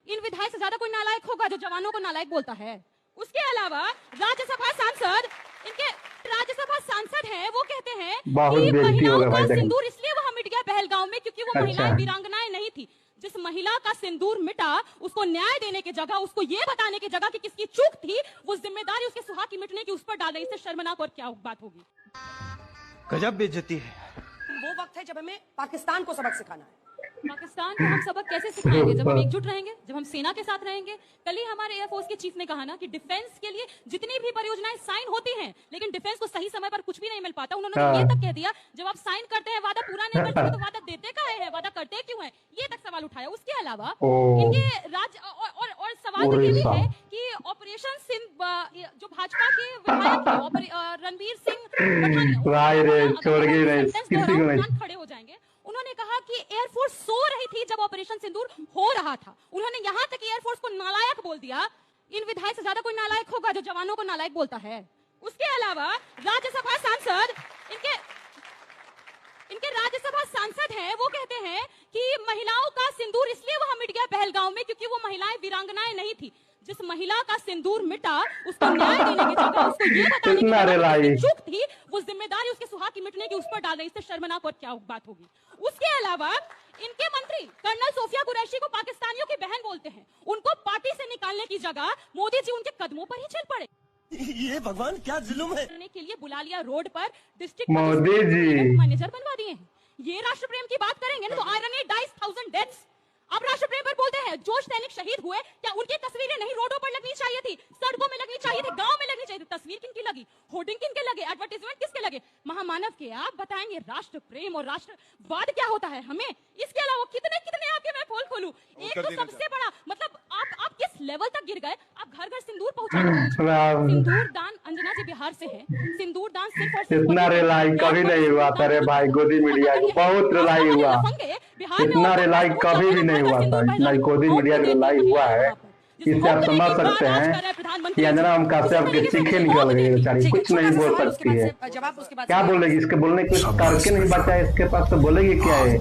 इन विधायक से ज्यादा कोई नालायक होगा जो जवानों को नालायक बोलता है। उसके अलावा राज्यसभा सांसद, इनके राज्यसभा सांसद हैं, वो कहते हैं कि महिलाओं का सिंदूर इसलिए वहां मिट गया पहलगांव में क्योंकि वो महिलाएं वीरांगनाएं नहीं थी। जिस महिला का सिंदूर मिटा उसको न्याय देने की जगह, उसको ये बताने की जगह कि किसकी चूक थी, वो जिम्मेदारी उसके सुहाग की मिटने की उस पर डाल रही। इससे शर्मनाक और क्या बात होगी। गजब बेइज्जती है। वो वक्त है जब हमें पाकिस्तान को सबक सिखाना है। पाकिस्तान को हम सबक कैसे सिखाएंगे? जब हम एकजुट रहेंगे, जब हम सेना के साथ रहेंगे। कल ही हमारे एयरफोर्स के चीफ ने कहा ना कि डिफेंस के लिए जितनी भी परियोजनाएं साइन होती हैं, लेकिन डिफेंस को सही समय पर कुछ भी नहीं मिल पाता। उन्होंने ये तक कह दिया जब आप साइन करते हैं, वादा पूरा नहीं करते तो वादा देते काहे हैं, वादा करते क्यों हैं, ये तक सवाल उठाया। उसके अलावा इनके और सवाल ये भी है कि ऑपरेशन सिंह जो भाजपा के विधायक रणवीर सिंह खड़े हो जाएंगे। उन्होंने कहा कि एयरफोर्स सो रही थी जब ऑपरेशन सिंदूर हो रहा था। उन्होंने यहां तक एयरफोर्स को नालायक बोल दिया। इन विधायक से ज्यादा कोई नालायक होगा जो जवानों को नालायक बोलता है। उसके अलावा राज्यसभा सांसद, इनके राज्यसभा सांसद हैं, वो कहते हैं कि महिलाओं का सिंदूर इसलिए वहां मिट गया पहलगांव में क्योंकि वो महिलाएं वीरांगनाएं नहीं थी। जिस महिला का सिंदूर मिटा उसको न्याय देने की जगह, उसको ये बताने की जगह कि चूक थी, वो जिम्मेदारी उसके सुहाग की मिटने की उस पर डाल रही। इससे शर्मनाक और क्या बात होगी। उसके अलावा इनके मंत्री कर्नल सोफिया कुरैशी को पाकिस्तानियों की बहन बोलते हैं। उनको पार्टी से निकालने की जगह मोदी जी उनके कदमों पर ही चल पड़े। ये भगवान क्या जुल्म है। के लिए बुलालिया रोड पर डिस्ट्रिक्ट मोदी जी मैनेजर बनवा दिए हैं। ये राष्ट्र प्रेम की बात करेंगे ना तो आयरनी डाइस 1000 डेथ्स। आप राष्ट्र प्रेम पर बोलते हैं। जो सैनिक शहीद हुए क्या उनकी तस्वीरें नहीं रोडों पर लगनी चाहिए थी, सड़कों में लगनी चाहिए थी, गांव में लगनी चाहिए थी? तस्वीर किनकी लगी, होर्डिंग किनके लगे, एडवर्टाइजमेंट किसके लगे? महामानव के। आप बताएंगे राष्ट्र प्रेम और राष्ट्रवाद क्या होता है हमें। इसके अलावा कितने कितने आपके मैं पोल खोलूं। एक तो सबसे बड़ा मतलब आप किस लेवल तक गिर गए। आप घर घर सिंदूर पहुंचाने। सिंदूर दान, अंजना जी बिहार से है। सिंदूर दान सिर्फ और सिर्फ इतना रिलाई कभी नहीं हुआ था रे भाई। गोदी मीडिया को बहुत रिलाई हुआ, इतना रिलाई कभी भी नहीं हुआ था। इतना गोदी मीडिया रिलाई हुआ है। इससे आप समझ सकते हैं कि अंजना हम काश्यप के चीखे निकल गई बेचारी, कुछ नहीं बोल सकती है। क्या बोलेगी? इसके बोलने कुछ करके नहीं बचा है इसके पास, तो बोलेगी क्या है।